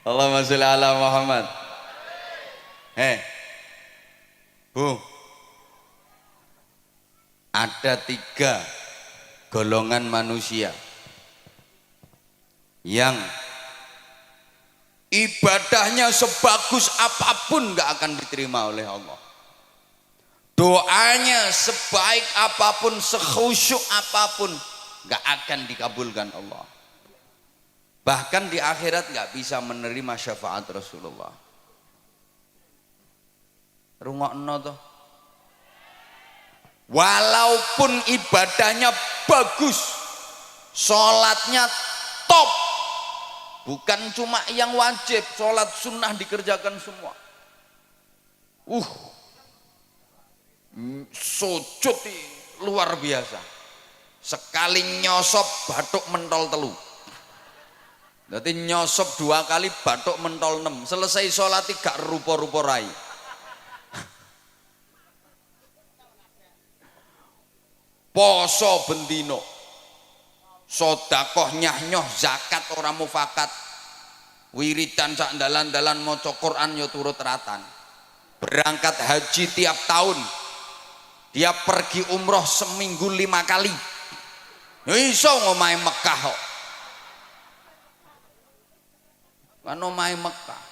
Allahumma sholli ala Muhammad. Bu, ada 3 golongan manusia yang ibadahnya sebagus apapun gak akan diterima oleh Allah. Doanya sebaik apapun, sekhusyuk apapun gak akan dikabulkan Allah. Bahkan di akhirat gak bisa menerima syafaat Rasulullah. Rungokno toh. Walaupun ibadahnya bagus, sholatnya top, bukan cuma yang wajib, sholat sunnah dikerjakan semua. Sujud luar biasa. Sekali nyosop batuk mentol telu. Berarti nyosop 2 kali batuk mentol 6. Selesai sholat gak rupa-rupa rai. Poso bendino, sodakoh nyah-nyoh, zakat orang mufakat, wiridan sak dalan-dalan maca Quran yo turut ratan. Berangkat haji tiap tahun, dia pergi umroh seminggu 5 kali. Iso ngomahe Mekah kok. Kan omahe Mekah.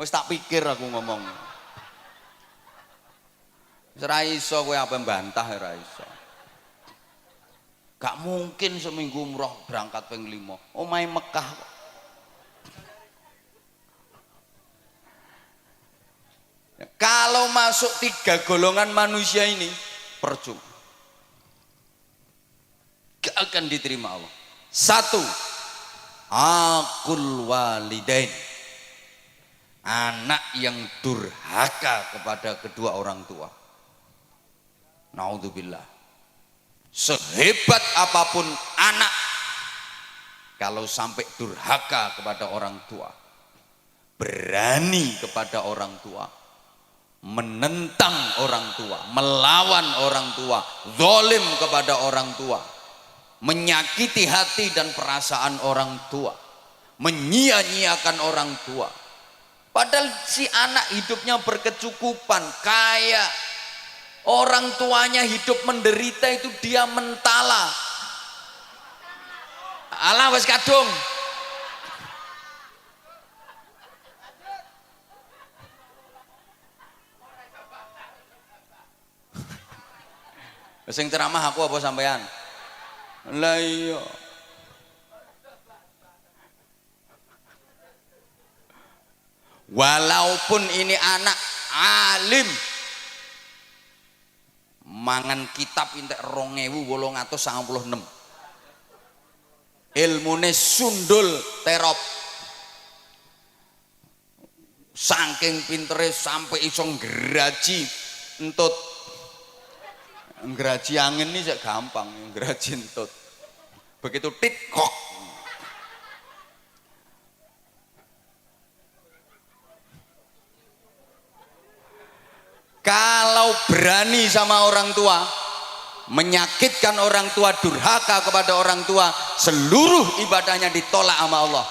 Wis tak pikir aku ngomong. Ora iso kowe apa mbantah ora iso. Gak mungkin seminggu umroh berangkat ping 5. Omahe Mekah kok. Kalau masuk 3 golongan manusia ini percuma. Gak akan diterima Allah. 1, aqul walidain. Anak yang durhaka kepada kedua orang tua. Naudzubillah. Sehebat apapun anak, kalau sampai durhaka kepada orang tua, berani kepada orang tua, menentang orang tua, melawan orang tua, zalim kepada orang tua, menyakiti hati dan perasaan orang tua, menyia-nyiakan orang tua, padahal si anak hidupnya berkecukupan, kaya, orang tuanya hidup menderita, itu dia mentala. Alah wes kadung. Sing ceramah aku apa sampean? Lah iya. Walaupun ini anak alim, mangan kitab entek 2896, ilmune sundul terop, saking pintere sampai iso ngraji entut. Ngraji angin ini sak gampang, ngraji entut. Begitu tit kok. Kalau berani sama orang tua, menyakitkan orang tua, durhaka kepada orang tua, seluruh ibadahnya ditolak sama Allah.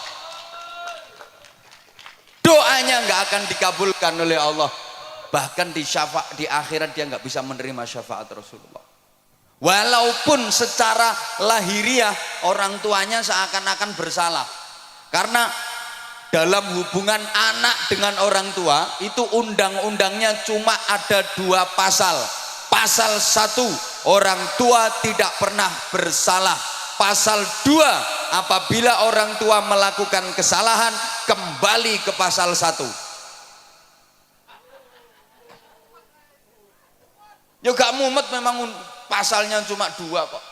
Doanya nggak akan dikabulkan oleh Allah. Bahkan di akhirat dia nggak bisa menerima syafaat Rasulullah. Walaupun secara lahiriah orang tuanya seakan-akan bersalah, karena dalam hubungan anak dengan orang tua itu undang-undangnya cuma ada 2 pasal. Pasal 1, orang tua tidak pernah bersalah. Pasal 2, apabila orang tua melakukan kesalahan, kembali ke pasal 1. Ya gak mumet, memang pasalnya cuma 2 kok.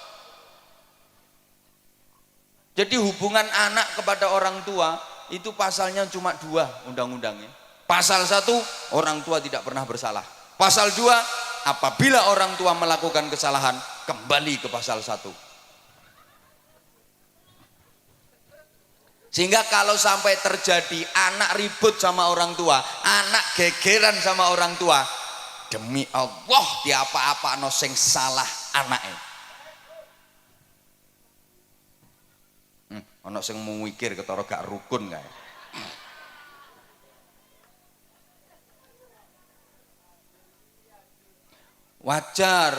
Jadi hubungan anak kepada orang tua itu pasalnya cuma 2 undang-undangnya. Pasal 1, orang tua tidak pernah bersalah. Pasal 2, apabila orang tua melakukan kesalahan, kembali ke pasal 1. Sehingga kalau sampai terjadi anak ribut sama orang tua, anak gegeran sama orang tua, demi Allah di apa-apa no sing salah anaknya. Ana sing mikir ketara gak rukun kae. Wajar.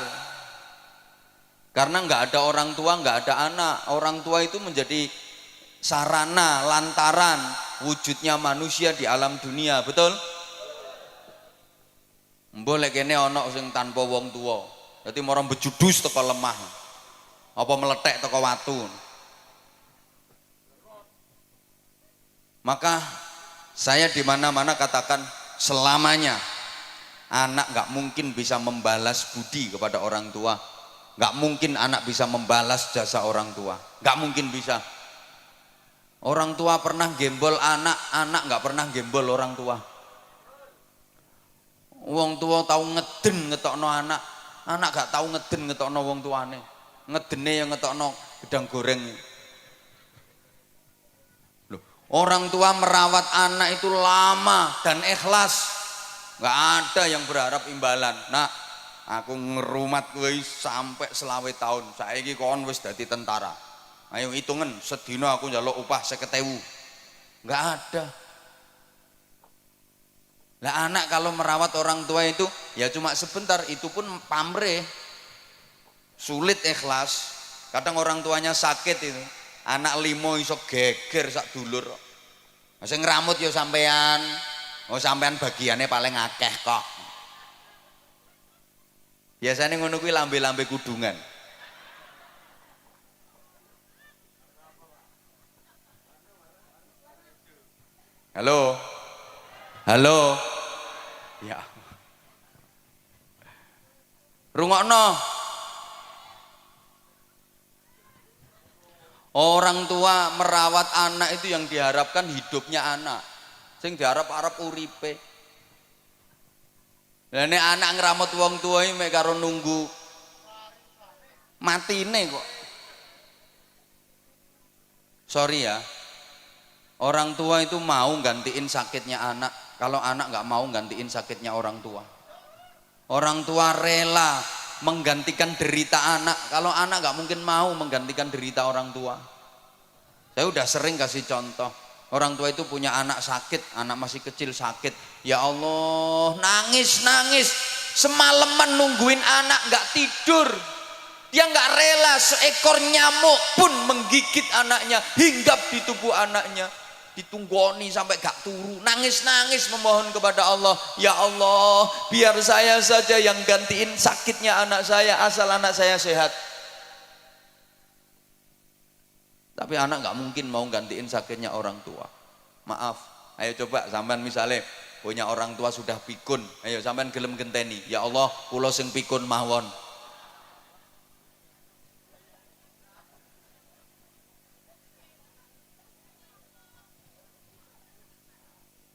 Karena nggak ada orang tua, nggak ada anak. Orang tua itu menjadi sarana, lantaran wujudnya manusia di alam dunia, betul? Boleh kene ana sing tanpa wong tua. Dadi mara bejudus teko lemah. Apa meletek teko watu. Maka saya di mana-mana katakan selamanya anak nggak mungkin bisa membalas budi kepada orang tua, nggak mungkin anak bisa membalas jasa orang tua, nggak mungkin bisa. Orang tua pernah gembol anak, anak nggak pernah gembol orang tua. Wong tua tahu ngeden ngetokno anak, anak gak tahu ngeden ngetokno wong tuane. Ngedene yang ngetokno gedang goreng. Loh, orang tua merawat anak itu lama dan ikhlas. Nggak ada yang berharap imbalan. Nah, aku ngerumat kowe sampai 20 tahun. Saiki kon wis dadi tentara. Ayo hitungan sedina aku njaluk upah 50.000. Nggak ada. Lah anak kalau merawat orang tua itu ya cuma sebentar, itu pun pamrih. Sulit ikhlas. Kadang orang tuanya sakit itu. Anak limo iso geger sak dulur. Sing ngramut ya sampean. Oh sampean bagiannya paling akeh kok. Biasanya ngono kuwi lambe-lambe kudungan. Halo. Halo. Ya. Rungokno. Orang tua merawat anak itu yang diharapkan hidupnya anak. Sing diharap-harap uripe. Lah nek anak ngramut wong tua iki mek karo nunggu matine kok. Sorry ya. Orang tua itu mau gantiin sakitnya anak. Kalau anak nggak mau gantiin sakitnya orang tua. Orang tua rela menggantikan derita anak. Kalau anak nggak mungkin mau menggantikan derita orang tua. Saya udah sering kasih contoh. Orang tua itu punya anak sakit, anak masih kecil sakit. Ya Allah, nangis. Semalaman nungguin anak nggak tidur. Dia nggak rela seekor nyamuk pun menggigit anaknya, hinggap di tubuh anaknya. Ditunggoni sampai gak turu, nangis memohon kepada Allah, ya Allah biar saya saja yang gantiin sakitnya anak saya asal anak saya sehat. Tapi anak gak mungkin mau gantiin sakitnya orang tua. Maaf, ayo coba sampean misalnya punya orang tua sudah pikun, ayo sampean gelem genteni, ya Allah kula sing pikun mawon.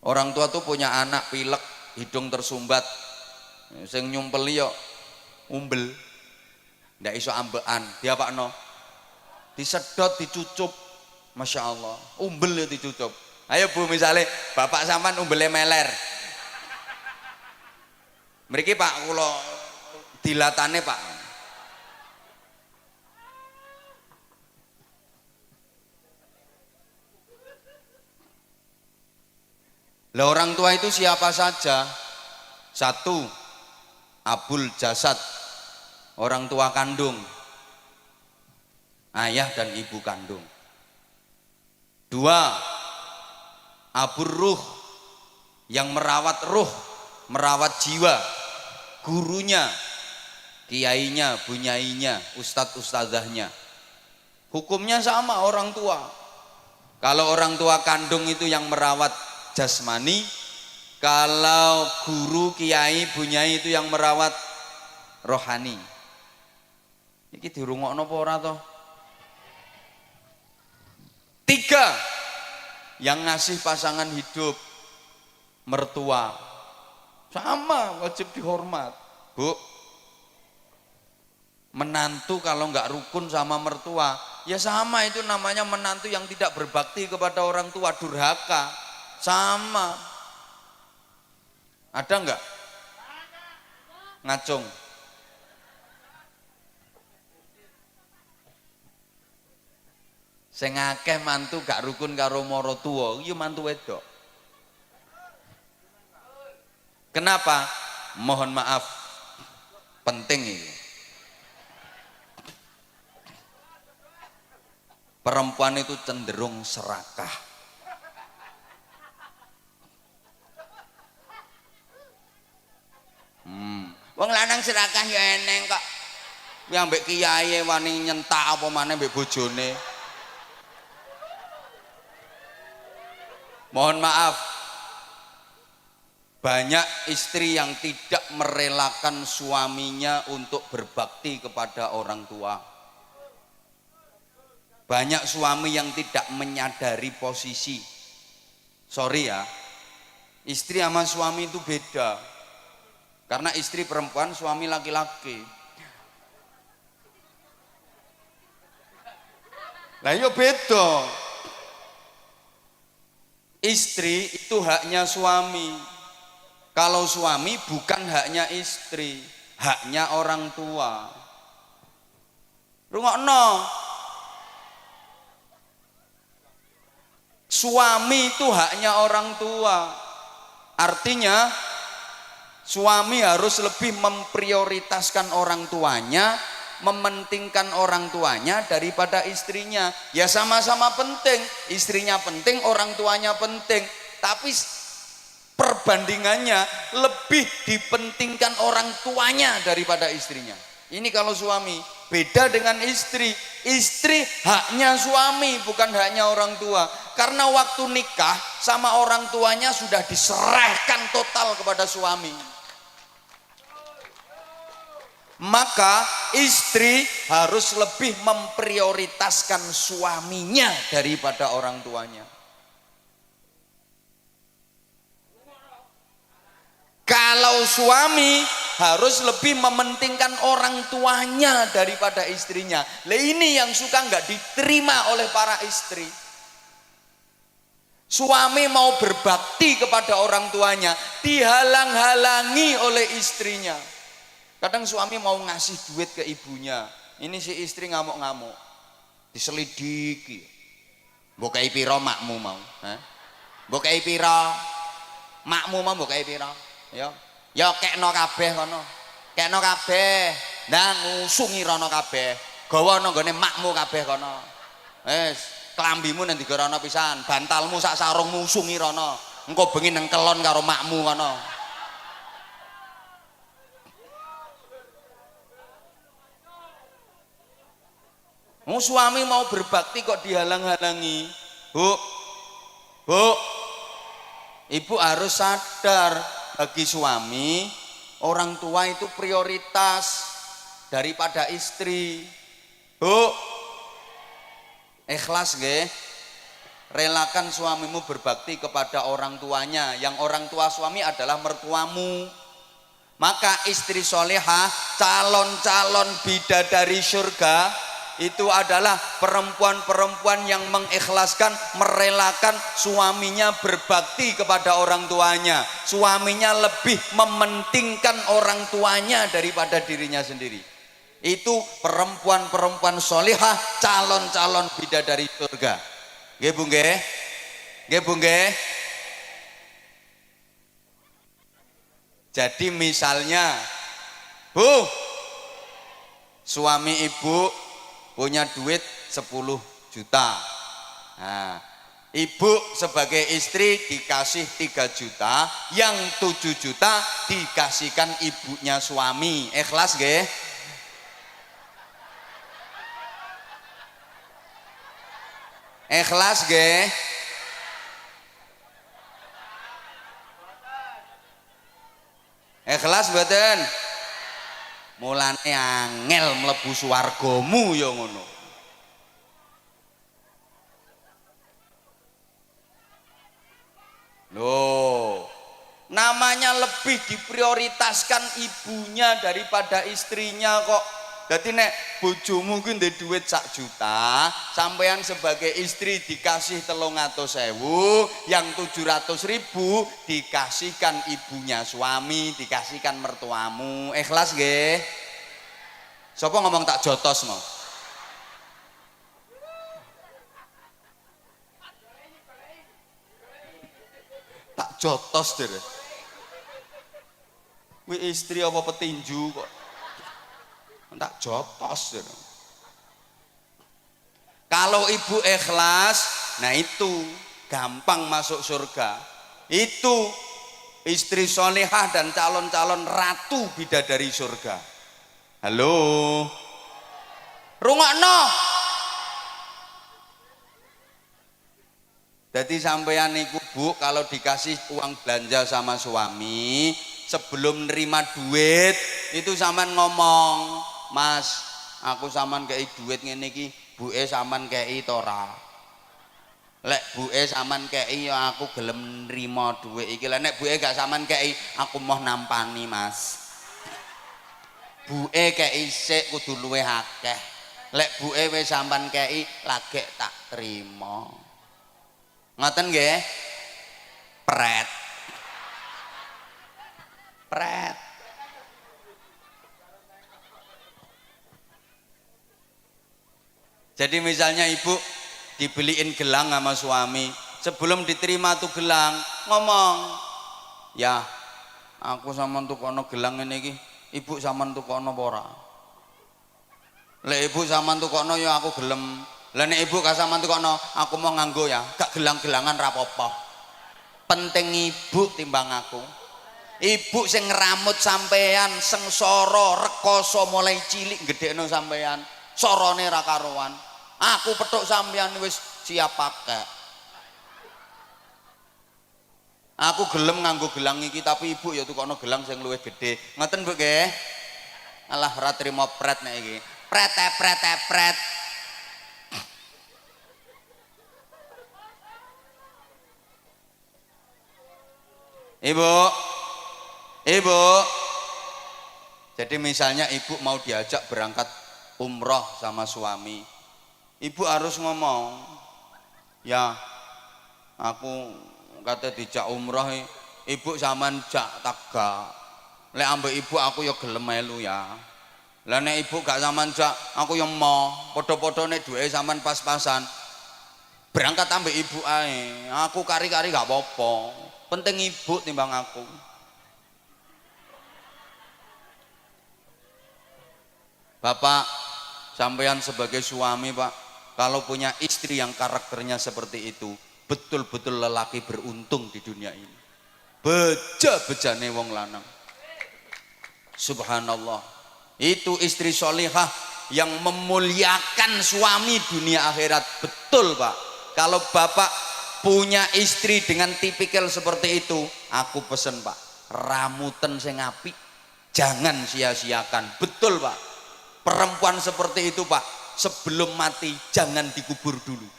Orang tua tuh punya anak pilek, hidung tersumbat, sing nyumpeli yo umbel, ndak iso ambekan, diapakno? Disedot, dicucup, masya Allah, umbel ya dicucup. Ayo bu, misalnya bapak sampean umbelnya meler, mriki pak kula dilatane pak. Lah orang tua itu siapa saja? Satu, abul jasad, orang tua kandung, ayah dan ibu kandung. Dua, abur ruh, yang merawat ruh, merawat jiwa, gurunya, kiainya, bunyainya, ustadz ustadzahnya. Hukumnya sama orang tua. Kalau orang tua kandung itu yang merawat jasmani, kalau guru, kiai, bunyai itu yang merawat rohani. Iki dirungokno apa ora toh? Tiga, yang ngasih pasangan hidup, mertua, sama wajib dihormat. Bu, menantu kalau nggak rukun sama mertua, ya sama itu namanya menantu yang tidak berbakti kepada orang tua, durhaka. Sama. Ada enggak? Ngacung. Sing akeh mantu gak rukun karo maratuwa iki mantu wedok. Kenapa? Mohon maaf, penting ini. Perempuan itu cenderung serakah. Wong lanang serakah ya eneng kok. Yang mbek kiai wani nyentak apa maneh mbek bojone. Mohon maaf, banyak istri yang tidak merelakan suaminya untuk berbakti kepada orang tua. Banyak suami yang tidak menyadari posisi. Sorry ya, istri sama suami itu beda. Karena istri perempuan, suami laki-laki. Lah yo beda. Istri itu haknya suami. Kalau suami bukan haknya istri, haknya orang tua. Rungokno. Suami itu haknya orang tua. Artinya suami harus lebih memprioritaskan orang tuanya, mementingkan orang tuanya daripada istrinya. Ya sama-sama penting, istrinya penting, orang tuanya penting, tapi perbandingannya lebih dipentingkan orang tuanya daripada istrinya. Ini kalau suami. Beda dengan istri. Istri haknya suami, bukan haknya orang tua. Karena waktu nikah sama orang tuanya sudah diserahkan total kepada suami. Maka istri harus lebih memprioritaskan suaminya daripada orang tuanya. Kalau suami harus lebih mementingkan orang tuanya daripada istrinya. Lah ini yang suka nggak diterima oleh para istri. Suami mau berbakti kepada orang tuanya, dihalang-halangi oleh istrinya. Kadang suami mau ngasih duit ke ibunya, ini si istri ngamuk-ngamuk, diselidiki. Mbok kei pira makmu mau? Mbok kei pira makmu mau? Mbok kei pira? Ya kekno kabeh kono. Kekno kabeh. Ndang ngusungi rono kabeh. Gawa nang gone makmu kabeh kono. Wis, klambimu nang digerono pisan, bantalmu sak sarungmu usungi rono. Engko bengi nang kelon karo makmu kono. Suami mau berbakti kok dihalang-halangi. Bu, ibu harus sadar, bagi suami orang tua itu prioritas daripada istri. Bu, ikhlas nggih, relakan suamimu berbakti kepada orang tuanya. Yang orang tua suami adalah mertuamu. Maka istri solehah, calon-calon bidadari surga itu adalah perempuan-perempuan yang mengikhlaskan, merelakan suaminya berbakti kepada orang tuanya. Suaminya lebih mementingkan orang tuanya daripada dirinya sendiri. Itu perempuan-perempuan solihah, calon-calon bidadari surga. Nggih Bu nggih? Nggih Bu nggih? Jadi misalnya, Bu, suami ibu punya duit 10 juta. Nah, ibu sebagai istri dikasih 3 juta, yang 7 juta dikasihkan ibunya suami. Ikhlas nggih? Ikhlas nggih? Ikhlas mboten? Mulane angel mlebu swargamu ya ngono. Loh, namanya lebih diprioritaskan ibunya daripada istrinya kok. Jadi nek bojomu kuwi ndek duit 1 juta, sampean sebagai istri dikasih 300.000, yang 700.000 dikasihkan ibunya suami, dikasihkan mertuamu. Ikhlas nggih? Sapa ngomong tak jotos mau? jotos deh. Kuwi istri apa petinju kok tak jotos deh. Kalau ibu ikhlas, nah itu gampang masuk surga. Itu istri solehah dan calon-calon ratu bidadari surga. Halo, rungokno. Jadi sampeyan niku Bu, kalau dikasih uang belanja sama suami, sebelum nerima duit itu sampean ngomong, "Mas, aku sampean kei duit ngene iki, buke sampean kei to ora?" Lek buke sampean kei ya aku gelem nrimo duit iki. Lek nek buke gak sampean kei, aku mau nampani, Mas. Buke kei sik kudu luwih akeh. Lek buke wis sampean kei, lagek tak trimo. Ngoten nggih? Pret. Pret. Jadi misalnya ibu dibeliin gelang sama suami, sebelum diterima tuh gelang ngomong, "Ya, aku sampean tukono gelang ini iki, ibu sampean tukono apa ora?" Lek ibu sampean tukono ya aku gelem. Lah nek ibu gak sampean tukono, aku mau nganggo ya, gak gelang-gelangan ra apa-apa. Penting ibu timbang aku. Ibu sing ngramut sampean, sengsara, rekoso mulai cilik gedhekno sampean, sorone ra karuan. Aku petuk sampean wis siap pakai. Aku gelem nganggo gelang iki, tapi ibu ya tukono gelang sing luwih gedhe. Ngoten Bu nggih? Alah ora trimo pret nek iki. Pret. Ibu, jadi misalnya ibu mau diajak berangkat umroh sama suami, ibu harus ngomong, "Ya, aku kata dijak umroh, ibu sampean jak taga. Lek ambek ibu aku ya gelem melu ya. Lah nek ibu gak sampean jak, aku ya mau padha-padhane duwe sampean pas-pasan. Berangkat ambek ibu ae. Aku kari-kari gak apa-apa. Penting ibu timbang aku." Bapak, sampean sebagai suami Pak, kalau punya istri yang karakternya seperti itu, betul-betul lelaki beruntung di dunia ini. Beja-bejane wong lanang. Subhanallah. Itu istri solihah yang memuliakan suami dunia akhirat. Betul Pak. Kalau Bapak punya istri dengan tipikal seperti itu, aku pesen Pak, ramuten sing apik, jangan sia-siakan. Betul Pak. Perempuan seperti itu Pak, sebelum mati jangan dikubur dulu.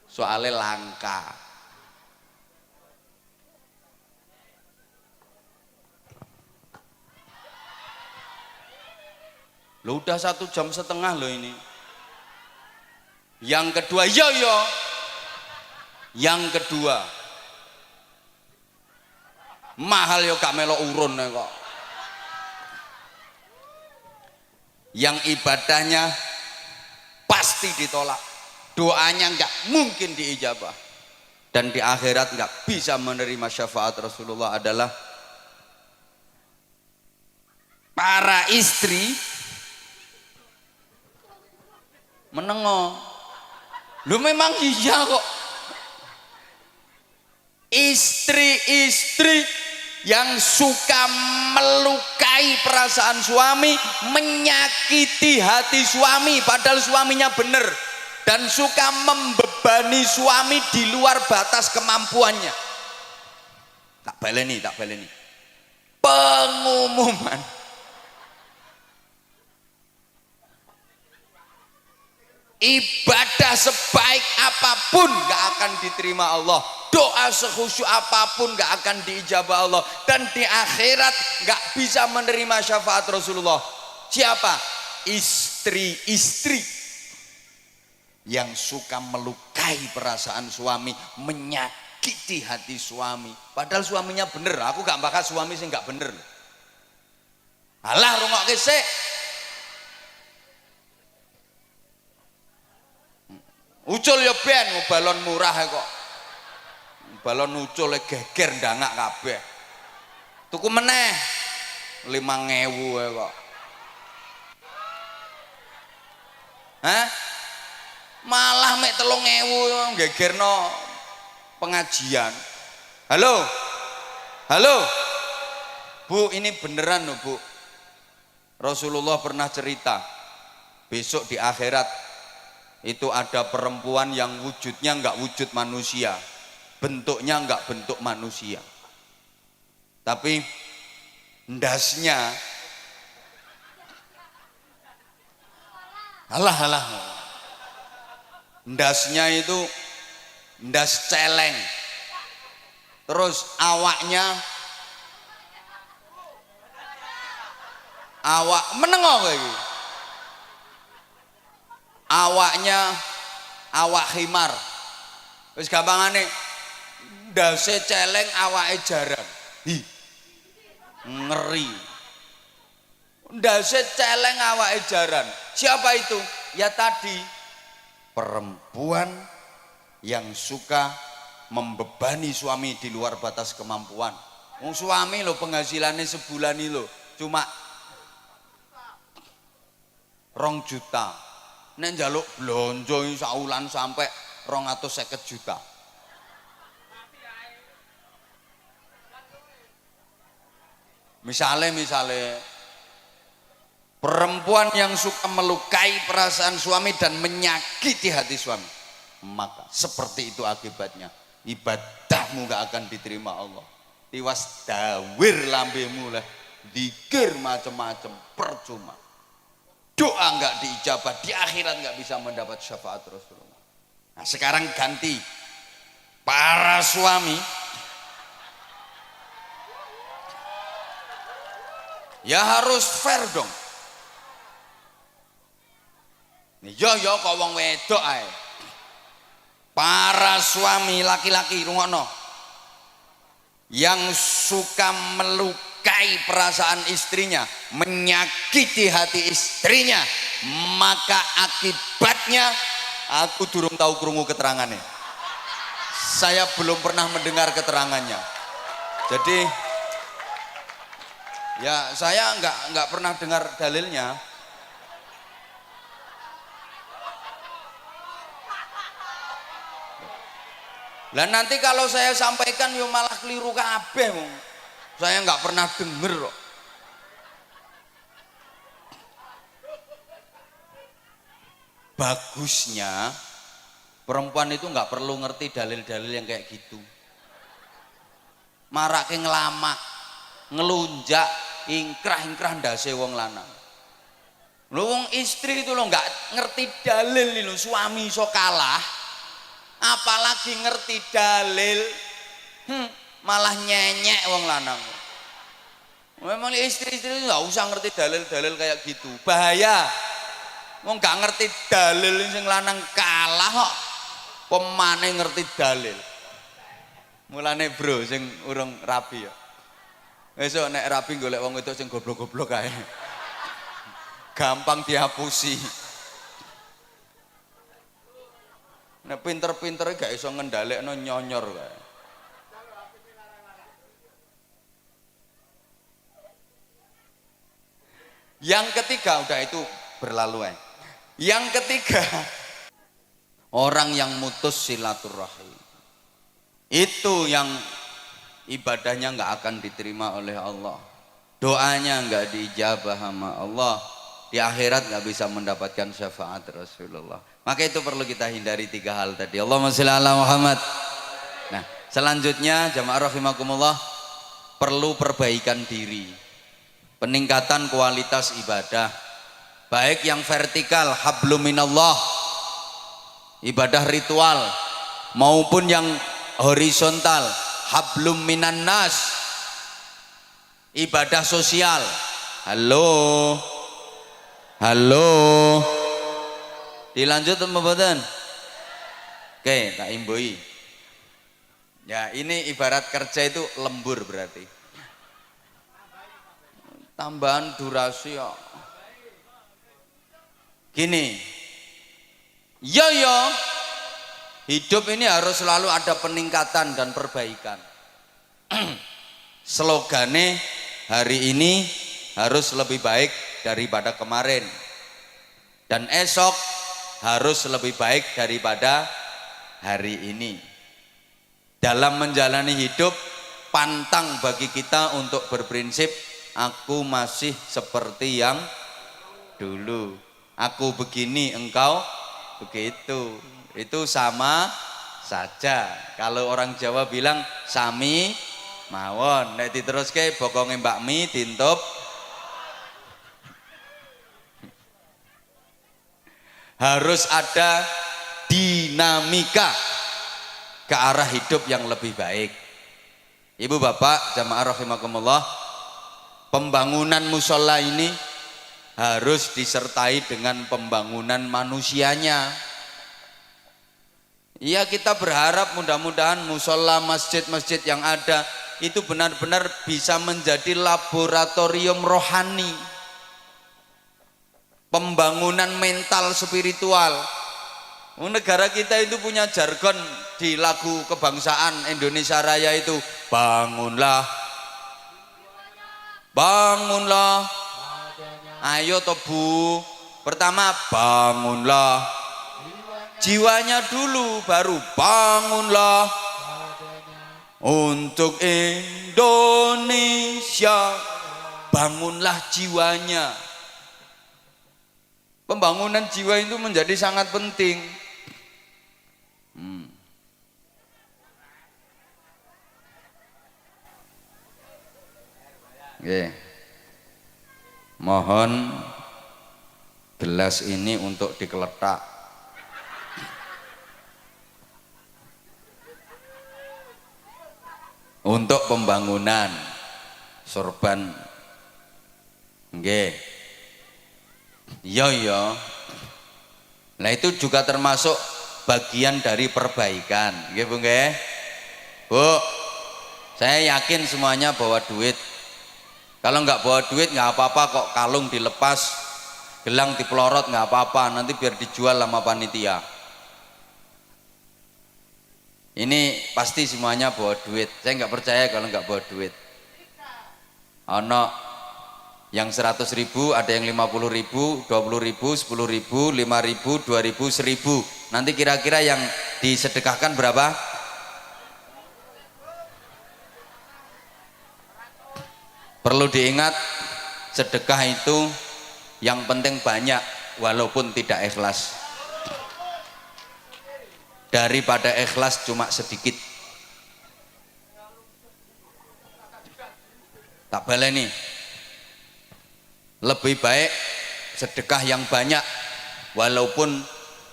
Soalnya langka. Lo udah 1,5 jam loh ini. Yang kedua, Yang kedua, mahal yo gak melo urun kok. Yang ibadahnya pasti ditolak, doanya nggak mungkin diijabah, dan di akhirat nggak bisa menerima syafaat Rasulullah adalah para istri menengok. Lu memang iya kok. Istri-istri yang suka melukai perasaan suami, menyakiti hati suami padahal suaminya benar, dan suka membebani suami di luar batas kemampuannya. Tak baleni. Pengumuman. Ibadah sebaik apapun gak akan diterima Allah, doa sekhusyuk apapun gak akan diijabah Allah, dan di akhirat gak bisa menerima syafaat Rasulullah. Siapa? Istri-istri yang suka melukai perasaan suami, menyakiti hati suami padahal suaminya bener. Aku gak bakal suami sih gak bener. Alah rungokke sik. Ucul ya ben balon murah kok. Balon ucul geger ndangak kabeh. Tuku meneh 5.000 kok. Hah? Malah mek 3.000 gegerno pengajian. Halo? Halo? Bu, ini beneran loh Bu. Rasulullah pernah cerita, besok di akhirat itu ada perempuan yang wujudnya enggak wujud manusia, bentuknya enggak bentuk manusia, tapi ndasnya alah ndasnya itu ndas celeng, terus awak menengok lagi, awaknya awak khimar, wis gampangane ndase celeng awake jarang. Hi, ngeri. Ndase celeng awake jaran. Siapa itu? Ya tadi perempuan yang suka membebani suami di luar batas kemampuan. Wong suami lo penghasilannya sebulan ini lo cuma 2 juta. Nek njaluk blonjo saulan sampai 250 juta. Misalnya perempuan yang suka melukai perasaan suami dan menyakiti hati suami, maka seperti itu akibatnya, ibadahmu gak akan diterima Allah. Tiwas dawir lambemu lah, dikir macam-macam percuma, doa gak diijabah, di akhirat gak bisa mendapat syafaat Rasulullah. Nah sekarang ganti, para suami ya harus fair dong. Yo kok wong wedok ae. Para suami laki-laki rungokno. Yang suka melukai perasaan istrinya, menyakiti hati istrinya, maka akibatnya aku durung tahu krungu keterangannya. Saya belum pernah mendengar keterangannya. Jadi ya saya nggak pernah dengar dalilnya. Lah nanti kalau saya sampaikan yo malah keliru kabeh. Saya nggak pernah denger kok. Bagusnya perempuan itu nggak perlu ngerti dalil-dalil yang kayak gitu. Marake ngelama, ngelunjak, ingkrah ndase wong lanang. Lho wong istri itu lo nggak ngerti dalil lho, suami iso kalah. Apalagi ngerti dalil, malah nyenyek wong lanang. Memang istri-istri nggak usah ngerti dalil-dalil kayak gitu, bahaya. Wong nggak ngerti dalil sing lanang kalah kok, pemane ngerti dalil. Mulane bro, sing urung rapi ya. Besok nek rapi golek wong itu sing goblok-goblok kae. Gampang dihapusi. Nek pinter-pintere gak iso ngendhalekno nyonyor kae. Yang ketiga udah itu berlalu. Yang ketiga, orang yang mutus silaturahim. Itu yang ibadahnya nggak akan diterima oleh Allah. Doanya nggak diijabah sama Allah. Di akhirat nggak bisa mendapatkan syafaat Rasulullah. Maka itu perlu kita hindari 3 hal tadi. Allahumma sholli ala Muhammad. Nah, selanjutnya jamaah rahimakumullah, perlu perbaikan diri. Peningkatan kualitas ibadah. Baik yang vertikal, hablum minallah, ibadah ritual, maupun yang horizontal, hablum minan nas, ibadah sosial. Halo. Dilanjut apa mboten? Oke, tak imbui. Ya, ini ibarat kerja itu lembur berarti. tambahan durasi ya. Gini, ya, hidup ini harus selalu ada peningkatan dan perbaikan. Slogane hari ini harus lebih baik daripada kemarin, dan esok harus lebih baik daripada hari ini. Dalam menjalani hidup, pantang bagi kita untuk berprinsip aku masih seperti yang dulu, aku begini engkau begitu. Itu sama saja. Kalau orang Jawa bilang sami mawon, nek diteruske bokonge Mbak Mi dintup. Harus ada dinamika ke arah hidup yang lebih baik. Ibu bapak jamaah rahimakumullah, pembangunan musola ini harus disertai dengan pembangunan manusianya. Iya, kita berharap mudah-mudahan musola, masjid-masjid yang ada itu benar-benar bisa menjadi laboratorium rohani, pembangunan mental spiritual. Negara kita itu punya jargon di lagu kebangsaan Indonesia Raya itu, bangunlah, bangunlah, ayo tobu. Pertama bangunlah jiwanya dulu, baru bangunlah untuk Indonesia. Bangunlah jiwanya. Pembangunan jiwa itu menjadi sangat penting. Oke. Mohon gelas ini untuk dikeletak. Untuk pembangunan sorban. Nggih. Iya. Nah itu juga termasuk bagian dari perbaikan. Nggih Bu nggih. Bu, saya yakin semuanya bawa duit. Kalau nggak bawa duit nggak apa-apa kok, kalung dilepas, gelang dipelorot nggak apa-apa, nanti biar dijual sama panitia. Ini pasti semuanya bawa duit. Saya nggak percaya kalau nggak bawa duit. Ono yang 100.000, ada yang 50.000, 20.000, 10.000, 5.000, 2.000, 1.000. Nanti kira-kira yang disedekahkan berapa? Perlu diingat, sedekah itu yang penting banyak walaupun tidak ikhlas, daripada ikhlas cuma sedikit. Tak baleni, lebih baik sedekah yang banyak walaupun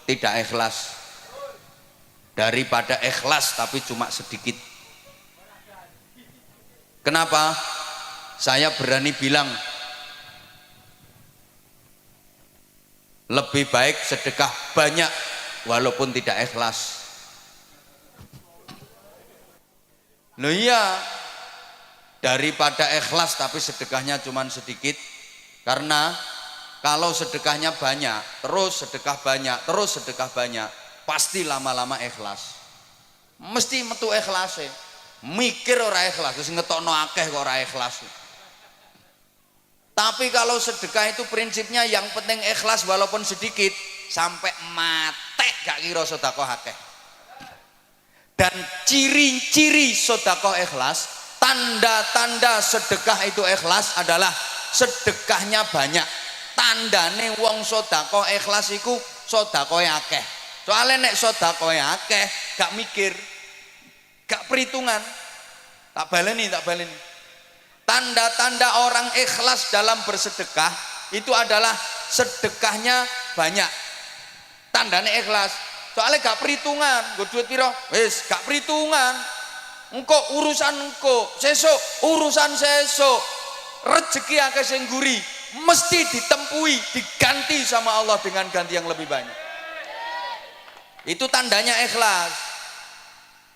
tidak ikhlas daripada ikhlas tapi cuma sedikit. Kenapa? Saya berani bilang lebih baik sedekah banyak walaupun tidak ikhlas. Loh iya, daripada ikhlas tapi sedekahnya cuma sedikit. Karena kalau sedekahnya banyak, terus sedekah banyak, terus sedekah banyak, pasti lama-lama ikhlas. Mesti metu ikhlas. Mikir ora ikhlas, terus ngetokno akeh kok ora ikhlas. Tapi kalau sedekah itu prinsipnya yang penting ikhlas walaupun sedikit, sampai mate gak kira sedekah akeh. Dan ciri-ciri sedekah ikhlas, tanda-tanda sedekah itu ikhlas adalah sedekahnya banyak. Tandane wong sedekah ikhlas iku sedekah akeh. Soalnya nek sedekah akeh gak mikir, gak perhitungan. Tak baleni. Tanda-tanda orang ikhlas dalam bersedekah itu adalah sedekahnya banyak. Tandanya ikhlas. Soalnya gak perhitungan, gue duit piro, wis gak perhitungan. Engko urusan engko, sesuk urusan sesuk. Rezeki akeh sing nguri, mesti ditempui, diganti sama Allah dengan ganti yang lebih banyak. Itu tandanya ikhlas.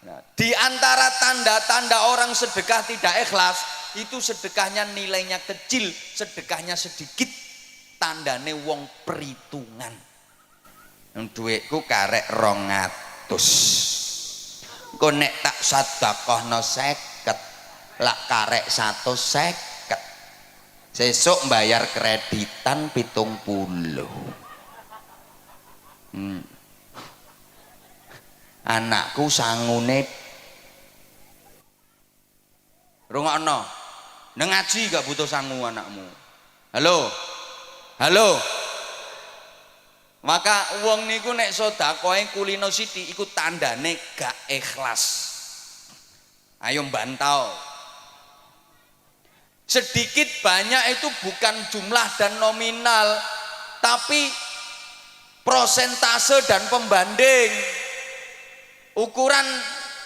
Nah, di antara tanda-tanda orang sedekah tidak ikhlas, itu sedekahnya nilainya kecil, sedekahnya sedikit, tandane wong perhitungan. Duitku karek 200, kok nek tak sedekahno 50, lak karek 150, sesuk bayar kreditan 70. Anakku sangune rungokno nang ngaji gak butuh sangu anakmu. Halo maka wong niku nek sedekahe kulino sithik iku tandane gak ikhlas. Ayo bantau. Sedikit banyak itu bukan jumlah dan nominal, tapi prosentase dan pembanding. Ukuran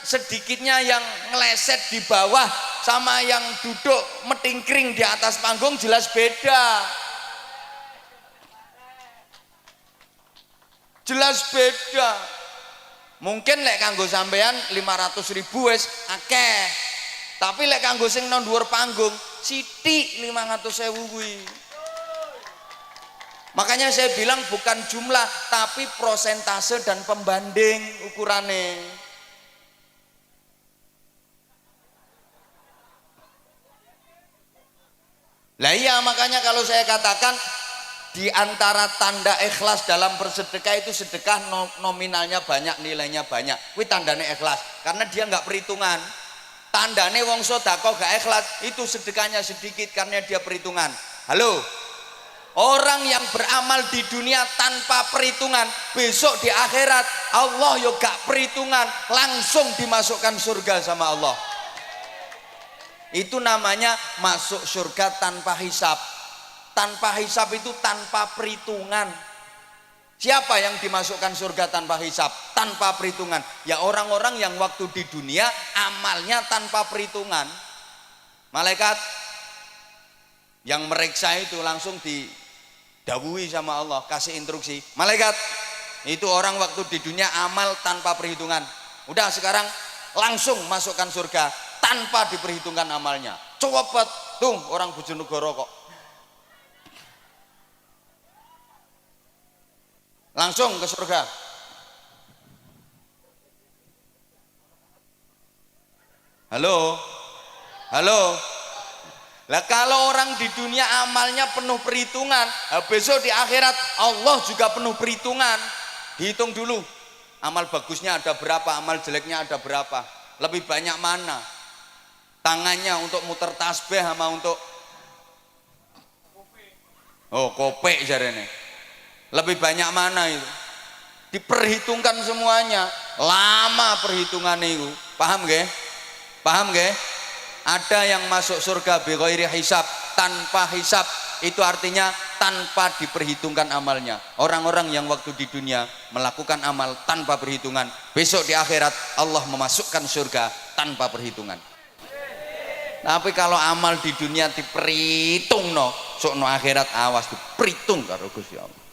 sedikitnya yang ngeleset di bawah sama yang duduk metingkring di atas panggung jelas beda. Jelas beda. Mungkin lek kanggo sampean 500.000 wis akeh. Tapi lek kanggo sing nang dhuwur panggung sithik 500.000 kuwi. Makanya saya bilang bukan jumlah tapi prosentase dan pembanding ukurannya. Lah iya, makanya kalau saya katakan di antara tanda ikhlas dalam bersedekah itu sedekah nominalnya banyak, nilainya banyak. Kuwi tandane ikhlas karena dia nggak perhitungan. Tandane wong sedekah gak ikhlas itu sedekahnya sedikit karena dia perhitungan. Halo. Orang yang beramal di dunia tanpa perhitungan, besok di akhirat Allah yo gak perhitungan, langsung dimasukkan surga sama Allah. Itu namanya masuk surga tanpa hisab. Tanpa hisab itu tanpa perhitungan. Siapa yang dimasukkan surga tanpa hisab, tanpa perhitungan? Ya orang-orang yang waktu di dunia amalnya tanpa perhitungan. Malaikat yang meriksa itu langsung didhawuhi sama Allah, kasih instruksi. Malaikat, itu orang waktu di dunia amal tanpa perhitungan. Udah sekarang langsung masukkan surga tanpa diperhitungkan amalnya. Cepet tuh orang Bojonegoro kok. Langsung ke surga. Halo. Lah kalau orang di dunia amalnya penuh perhitungan, besok di akhirat Allah juga penuh perhitungan. Dihitung dulu. Amal bagusnya ada berapa, amal jeleknya ada berapa. Lebih banyak mana? Tangannya untuk muter tasbih sama untuk kopek jarene. Lebih banyak mana itu? Diperhitungkan semuanya. Lama perhitungannya itu. Paham nggih? Paham nggih? Ada yang masuk surga bi ghairi hisab, tanpa hisab. Itu artinya tanpa diperhitungkan amalnya. Orang-orang yang waktu di dunia melakukan amal tanpa perhitungan, besok di akhirat Allah memasukkan surga tanpa perhitungan. Tapi kalau amal di dunia diperhitung sok no akhirat awas diperhitung karo Gusti Allah.